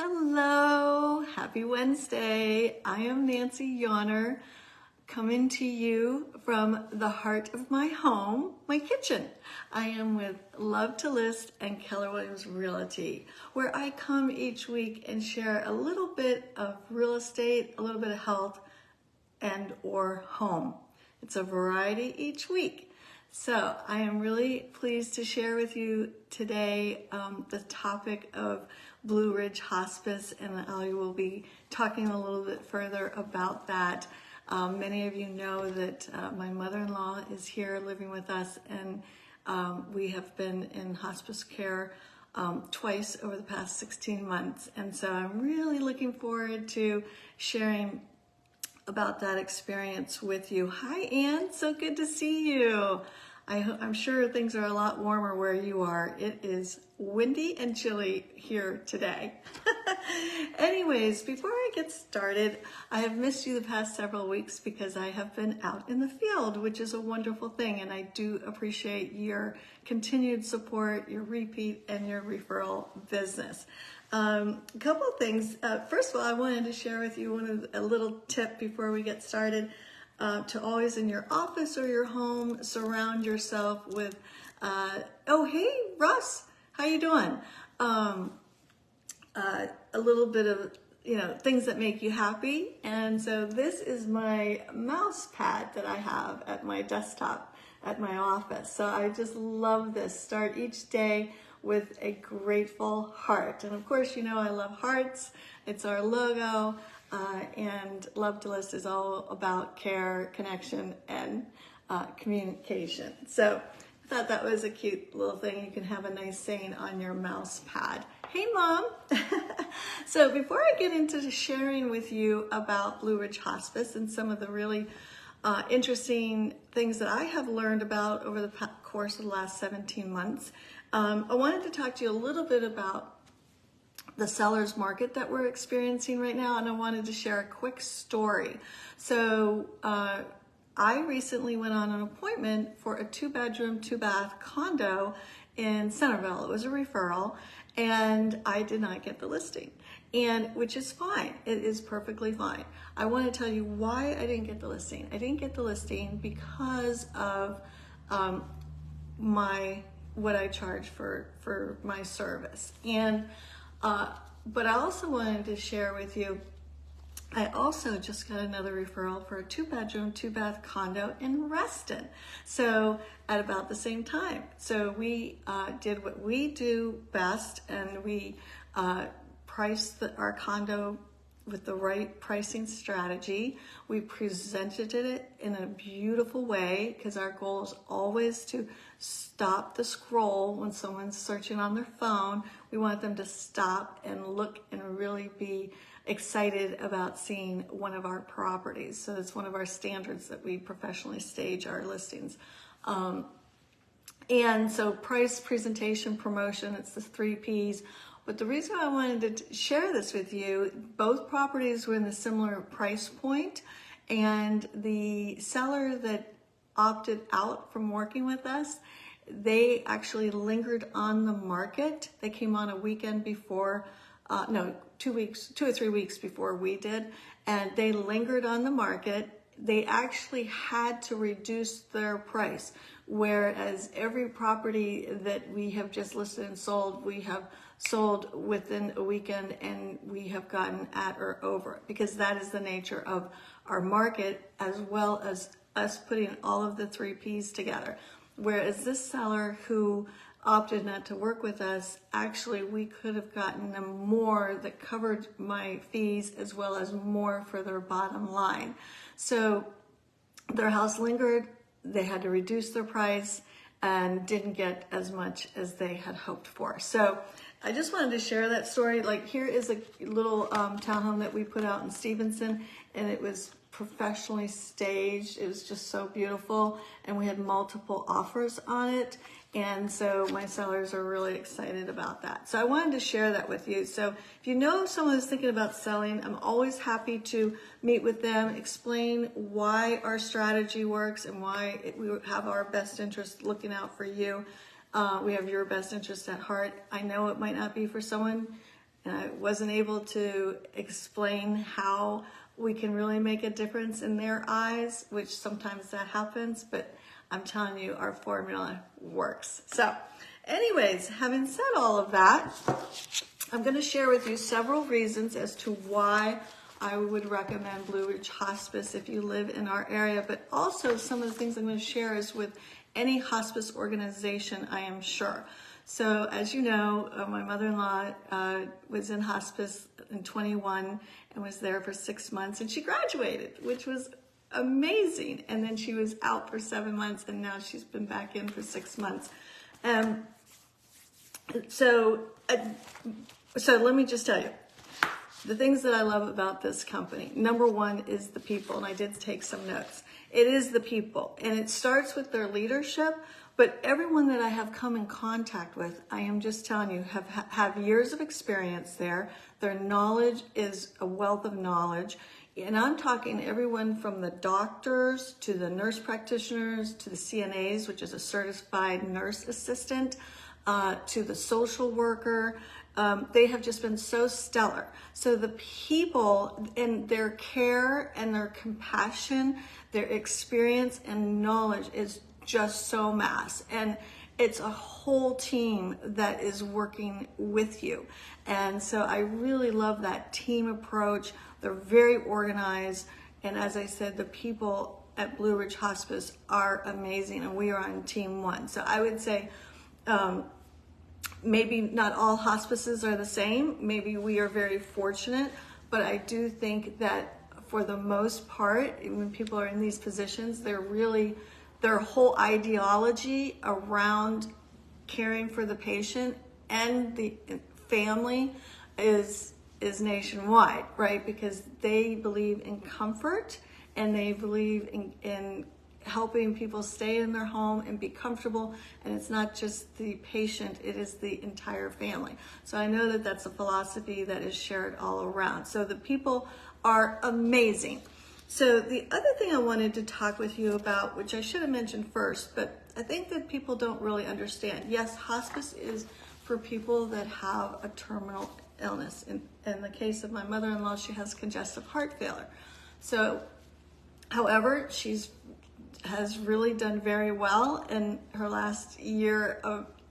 Hello, happy Wednesday. I am Nancy Yawner, coming to you from the heart of my home, my kitchen. I am with Love to List and Keller Williams Realty, where I come each week and share a little bit of real estate, a little bit of health, and or home. It's a variety each week. So I am really pleased to share with you today the topic of Blue Ridge Hospice, and I will be talking a little bit further about that. Many of you know that my mother-in-law is here living with us, and we have been in hospice care twice over the past 16 months. And so I'm really looking forward to sharing about that experience with you. Hi, Ann. So good to see you. I'm sure things are a lot warmer where you are. It is windy and chilly here today. Anyways, before I get started, I have missed you the past several weeks because I have been out in the field, which is a wonderful thing, and I do appreciate your continued support, your repeat, and your referral business. A couple of things. First of all, I wanted to share with you a little tip before we get started. To always in your office or your home, surround yourself with, oh, hey, Russ, how you doing? A little bit of, things that make you happy. And so this is my mouse pad that I have at my desktop at my office. So I just love this. Start each day with a grateful heart. And of course, I love hearts. It's our logo. And Love to List is all about care, connection, and communication. So I thought that was a cute little thing. You can have a nice saying on your mouse pad. Hey, Mom. So before I get into sharing with you about Blue Ridge Hospice and some of the really interesting things that I have learned about over the course of the last 17 months, I wanted to talk to you a little bit about the seller's market that we're experiencing right now, and I wanted to share a quick story. So I recently went on an appointment for a 2-bedroom, 2-bath condo in Centerville. It was a referral, and I did not get the listing, and which is fine. It is perfectly fine. I want to tell you why I didn't get the listing. I didn't get the listing because of what I charge for my service. And but I also wanted to share with you, I also just got another referral for a 2-bedroom, 2-bath condo in Reston. So at about the same time. So we did what we do best, and we priced our condo with the right pricing strategy. We presented it in a beautiful way because our goal is always to stop the scroll when someone's searching on their phone. We want them to stop and look and really be excited about seeing one of our properties. So it's one of our standards that we professionally stage our listings. And so price, presentation, promotion, it's the 3 Ps. But the reason I wanted to share this with you, both properties were in a similar price point, and the seller that opted out from working with us, they actually lingered on the market. They came on a weekend before, 2 or 3 weeks before we did, and they lingered on the market. They actually had to reduce their price, whereas every property that we have just listed and sold, we have sold within a weekend, and we have gotten at or over it, because that is the nature of our market, as well as us putting all of the 3 Ps together. Whereas this seller who opted not to work with us, actually we could have gotten them more that covered my fees as well as more for their bottom line. So their house lingered, they had to reduce their price, and didn't get as much as they had hoped for. So I just wanted to share that story. Like, here is a little townhome that we put out in Stevenson, and it was professionally staged. It was just so beautiful, and we had multiple offers on it. And so my sellers are really excited about that. So I wanted to share that with you. So if you know someone who's thinking about selling, I'm always happy to meet with them, explain why our strategy works and why we have our best interest looking out for you. We have your best interest at heart. I know it might not be for someone, and I wasn't able to explain how we can really make a difference in their eyes, which sometimes that happens, but I'm telling you, our formula works. So anyways, having said all of that, I'm going to share with you several reasons as to why I would recommend Blue Ridge Hospice if you live in our area, but also some of the things I'm going to share is with any hospice organization, I am sure. So as you know, my mother-in-law was in hospice in 21 and was there for 6 months, and she graduated, which was amazing. And then she was out for 7 months, and now she's been back in for 6 months. So let me just tell you, the things that I love about this company, number one is the people, and I did take some notes. It is the people, and it starts with their leadership, but everyone that I have come in contact with, I am just telling you, have years of experience there. Their knowledge is a wealth of knowledge, and I'm talking everyone from the doctors to the nurse practitioners to the CNAs, which is a certified nurse assistant, to the social worker. They have just been so stellar. So the people and their care and their compassion, their experience and knowledge is just so mass. And it's a whole team that is working with you. And so I really love that team approach. They're very organized. And as I said, the people at Blue Ridge Hospice are amazing, and we are on team one. So I would say, maybe not all hospices are the same. Maybe we are very fortunate, but I do think that for the most part, when people are in these positions, their whole ideology around caring for the patient and the family is nationwide, right? Because they believe in comfort, and they believe in helping people stay in their home and be comfortable. And it's not just the patient, it is the entire family. So I know that that's a philosophy that is shared all around. So the people are amazing. So the other thing I wanted to talk with you about, which I should have mentioned first, but I think that people don't really understand. Yes, hospice is for people that have a terminal illness. In the case of my mother-in-law, she has congestive heart failure. So, however, has really done very well in her last year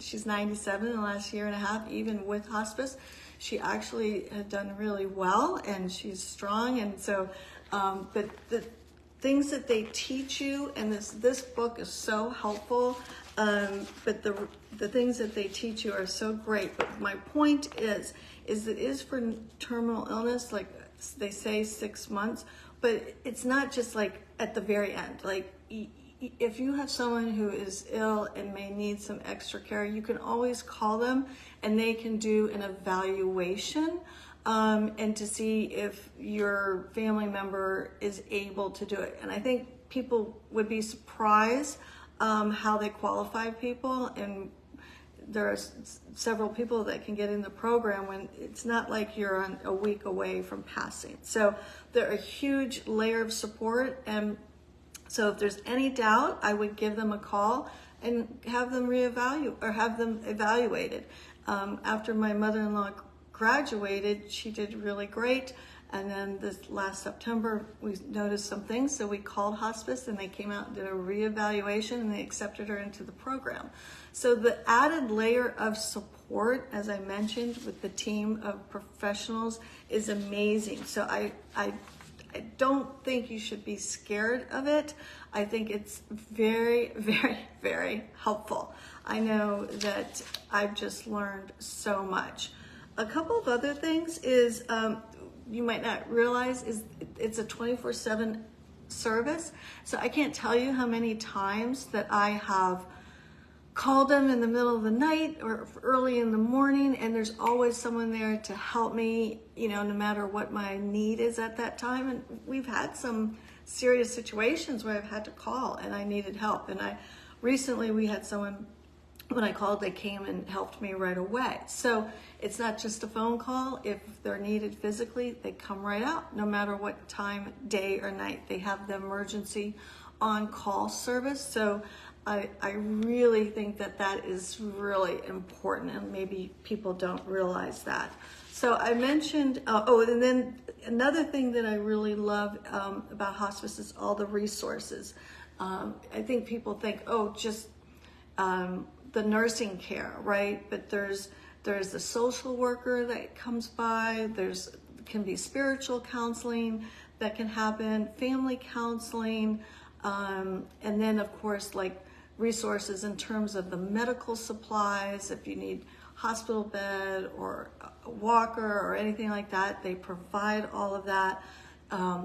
she's 97, in the last year and a half, even with hospice, she actually had done really well, and she's strong. And so, but the things that they teach you, and this book is so helpful, but the things that they teach you are so great. But my point is it is for terminal illness, like they say 6 months, but it's not just like at the very end. Like, if you have someone who is ill and may need some extra care, you can always call them, and they can do an evaluation and to see if your family member is able to do it. And I think people would be surprised how they qualify people, and there are several people that can get in the program when it's not like you're a week away from passing. So they're a huge layer of support, and so if there's any doubt, I would give them a call and have them evaluated. After my mother-in-law graduated, she did really great. And then this last September, we noticed some things, so we called hospice, and they came out and did a reevaluation, and they accepted her into the program. So the added layer of support, as I mentioned, with the team of professionals is amazing. So I don't think you should be scared of it. I think it's very, very, very helpful. I know that I've just learned so much. A couple of other things is, you might not realize, is it's a 24/7 service. So I can't tell you how many times that I have called them in the middle of the night or early in the morning, and there's always someone there to help me, no matter what my need is at that time. And we've had some serious situations where I've had to call and I needed help. And recently we had someone, when I called, they came and helped me right away. So it's not just a phone call. If they're needed physically, they come right out, no matter what time, day or night. They have the emergency on-call service. So I really think that that is really important, and maybe people don't realize that. So I mentioned, and then another thing that I really love about hospice is all the resources. I think people think, oh, just the nursing care, right? But there's the social worker that comes by, can be spiritual counseling that can happen, family counseling, and then of course like resources in terms of the medical supplies. If you need hospital bed or a walker or anything like that, they provide all of that.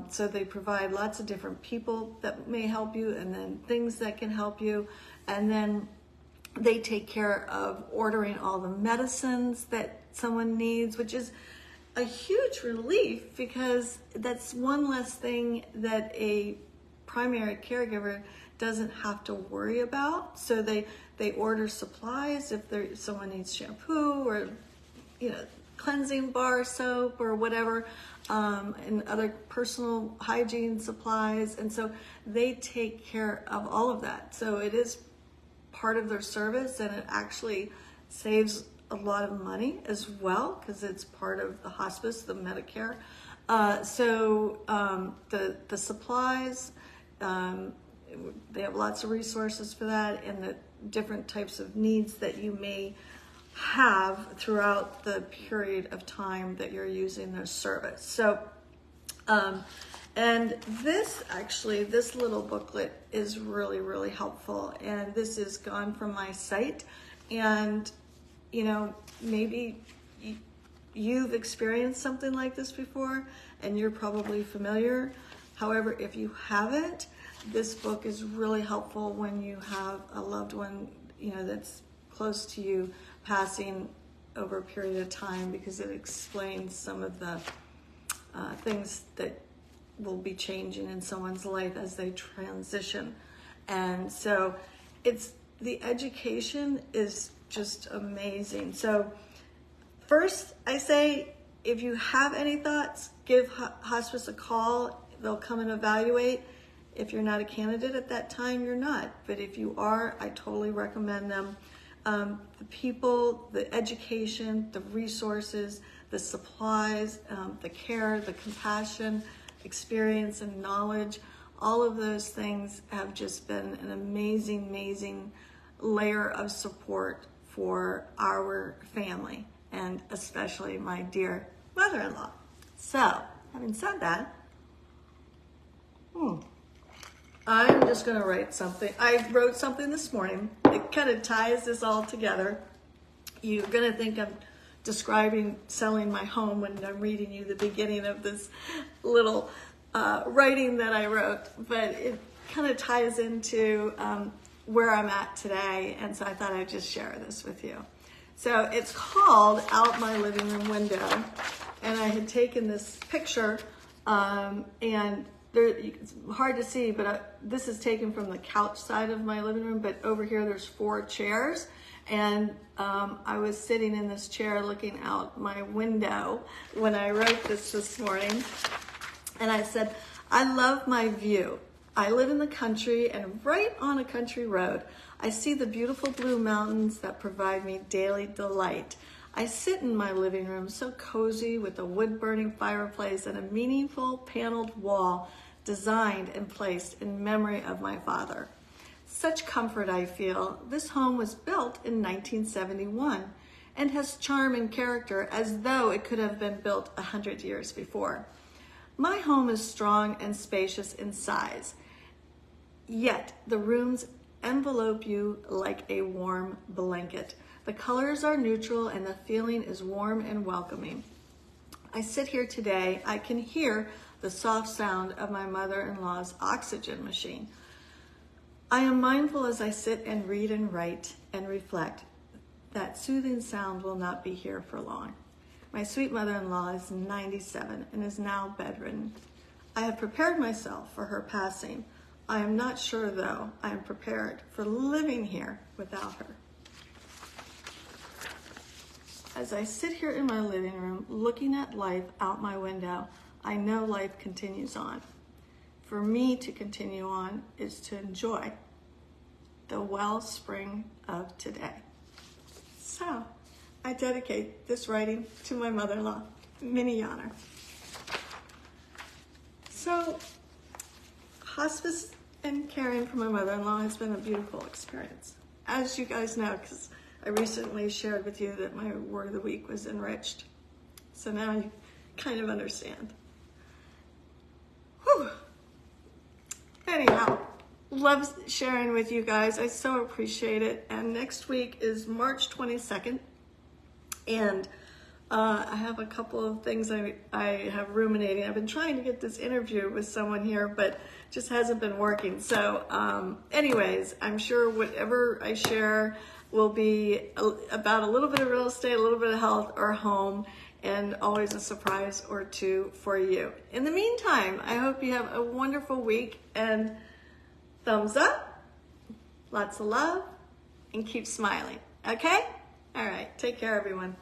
So they provide lots of different people that may help you, and then things that can help you, and then they take care of ordering all the medicines that someone needs, which is a huge relief because that's one less thing that a primary caregiver doesn't have to worry about. So they order supplies if someone needs shampoo or cleansing bar soap or whatever, and other personal hygiene supplies, and so they take care of all of that. So it is part of their service, and it actually saves a lot of money as well because it's part of the hospice, the Medicare. So the supplies, they have lots of resources for that, and the different types of needs that you may have throughout the period of time that you're using their service. So, and this little booklet is really, really helpful. And this is gone from my site. And, maybe you've experienced something like this before and you're probably familiar. However, if you haven't, this book is really helpful when you have a loved one, that's close to you passing over a period of time, because it explains some of the things that will be changing in someone's life as they transition. And so the education is just amazing. So first, I say, if you have any thoughts, give hospice a call. They'll come and evaluate. If you're not a candidate at that time, you're not. But if you are, I totally recommend them. The people, the education, the resources, the supplies, the care, the compassion, experience, and knowledge, all of those things have just been an amazing, amazing layer of support for our family, and especially my dear mother-in-law. So, having said that, I'm just going to write something. I wrote something this morning. It kind of ties this all together. You're going to think I'm describing selling my home when I'm reading you the beginning of this little writing that I wrote, but it kind of ties into where I'm at today, and so I thought I'd just share this with you. So it's called Out My Living Room Window, and I had taken this picture, and it's hard to see, but this is taken from the couch side of my living room, but over here there's 4 chairs, and I was sitting in this chair looking out my window when I wrote this morning, and I said, I love my view. I live in the country, and right on a country road, I see the beautiful blue mountains that provide me daily delight. I sit in my living room so cozy with a wood-burning fireplace and a meaningful paneled wall designed and placed in memory of my father. Such comfort I feel. This home was built in 1971 and has charm and character as though it could have been built 100 years before. My home is strong and spacious in size, yet the rooms envelope you like a warm blanket. The colors are neutral and the feeling is warm and welcoming. I sit here today, I can hear the soft sound of my mother-in-law's oxygen machine. I am mindful as I sit and read and write and reflect that soothing sound will not be here for long. My sweet mother-in-law is 97 and is now bedridden. I have prepared myself for her passing. I am not sure, though, I am prepared for living here without her. As I sit here in my living room, looking at life out my window, I know life continues on. For me to continue on is to enjoy the wellspring of today. So I dedicate this writing to my mother-in-law, Minnie Yonner. So hospice and caring for my mother-in-law has been a beautiful experience. As you guys know, because I recently shared with you that my word of the week was enriched. So now you kind of understand. Whew. Anyhow, love sharing with you guys. I so appreciate it. And next week is March 22nd. And I have a couple of things I have ruminating. I've been trying to get this interview with someone here, but just hasn't been working. So anyways, I'm sure whatever I share will be about a little bit of real estate, a little bit of health or home, and always a surprise or two for you. In the meantime, I hope you have a wonderful week, and thumbs up, lots of love, and keep smiling, okay? All right, take care, everyone.